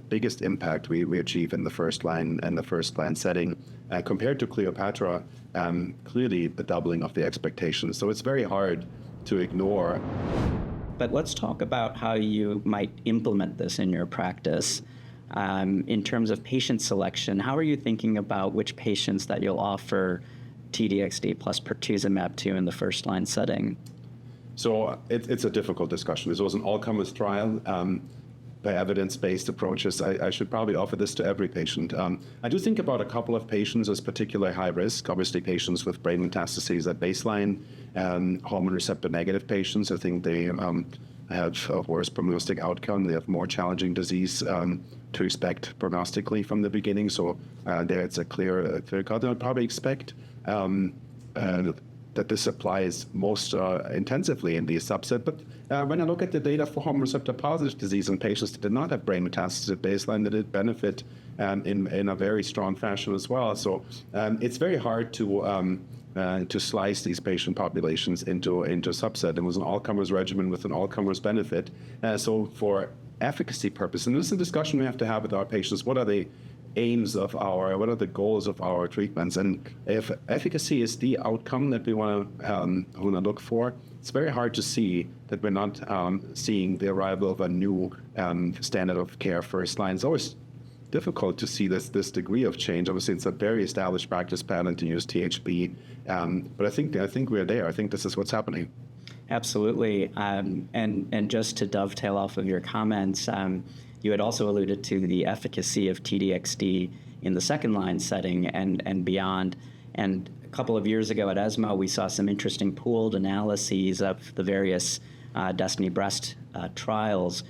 biggest impact we achieve in the first line setting. Compared to Cleopatra, clearly the doubling of the expectations. So it's very hard to ignore. But let's talk about how you might implement this in your practice. In terms of patient selection, how are you thinking about which patients that you'll offer T-DXd plus Pertuzumab to in the first-line setting? So it's a difficult discussion. This was an all-comers trial. By evidence-based approaches, I should probably offer this to every patient. I do think about a couple of patients as particularly high risk, obviously patients with brain metastases at baseline, hormone receptor negative patients. I think they have a worse prognostic outcome. They have more challenging disease to expect prognostically from the beginning. So there it's a clear cut. I would probably expect that this applies most intensively in the subset. But when I look at the data for hormone receptor positive disease in patients that did not have brain metastases at baseline, they did benefit in a very strong fashion as well. So it's very hard to slice these patient populations into subset. It was an all-comers regimen with an all-comers benefit. So for efficacy purpose, and this is a discussion we have to have with our patients, what are the goals of our treatments? And if efficacy is the outcome that we want to look for, it's very hard to see that we're not seeing the arrival of a new standard of care first line. It's always difficult to see this degree of change. Obviously, it's a very established practice pattern to use THB, but I think we're there. I think this is what's happening. Absolutely, and just to dovetail off of your comments, you had also alluded to the efficacy of T-DXd in the second-line setting and beyond. And a couple of years ago at ESMO, we saw some interesting pooled analyses of the various Destiny Breast trials,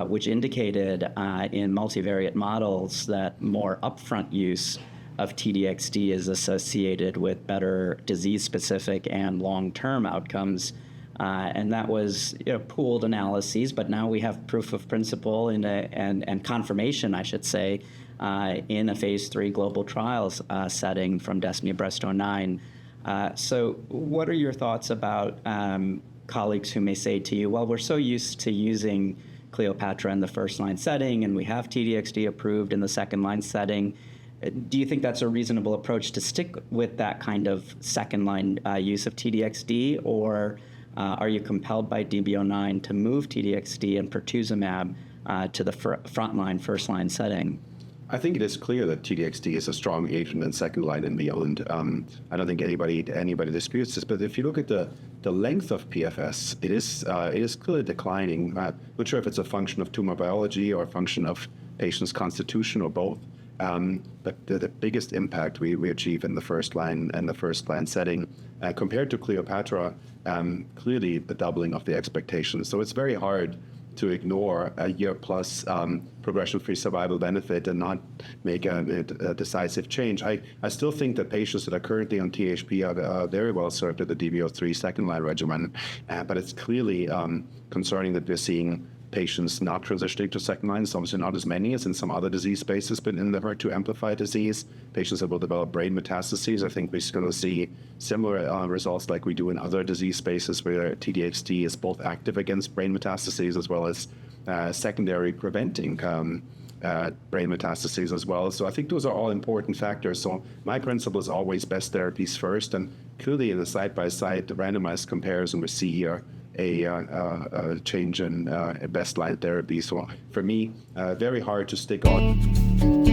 which indicated in multivariate models that more upfront use of T-DXd is associated with better disease-specific and long-term outcomes. And that was pooled analyses, but now we have proof of principle and confirmation, I should say, in a phase 3 global trials setting from Destiny Breast 09. So what are your thoughts about colleagues who may say to you, well, we're so used to using Cleopatra in the first-line setting, and we have T-DXd approved in the second-line setting. Do you think that's a reasonable approach to stick with that kind of second-line use of T-DXd, or are you compelled by DB09 to move T-DXd and Pertuzumab to the frontline, first-line setting? I think it is clear that T-DXd is a strong agent in second line and beyond. I don't think anybody disputes this, but if you look at the length of PFS, it is clearly declining. Not sure if it's a function of tumor biology or a function of patient's constitution or both. But the biggest impact we achieve in the first line setting, compared to Cleopatra, clearly the doubling of the expectations. So it's very hard to ignore a year-plus progression-free survival benefit and not make a decisive change. I still think that patients that are currently on THP are very well served at the DB03 second-line regimen, but it's clearly concerning that we're seeing patients not transitioning to second line. It's obviously not as many as in some other disease spaces, but in the HER2 amplified disease, patients that will develop brain metastases. I think we're going to see similar results like we do in other disease spaces where T-DXd is both active against brain metastases as well as secondary preventing brain metastases as well. So I think those are all important factors. So my principle is always best therapies first, and clearly in the side-by-side randomized comparison we see here a change in best line therapy. So for me, very hard to stick on.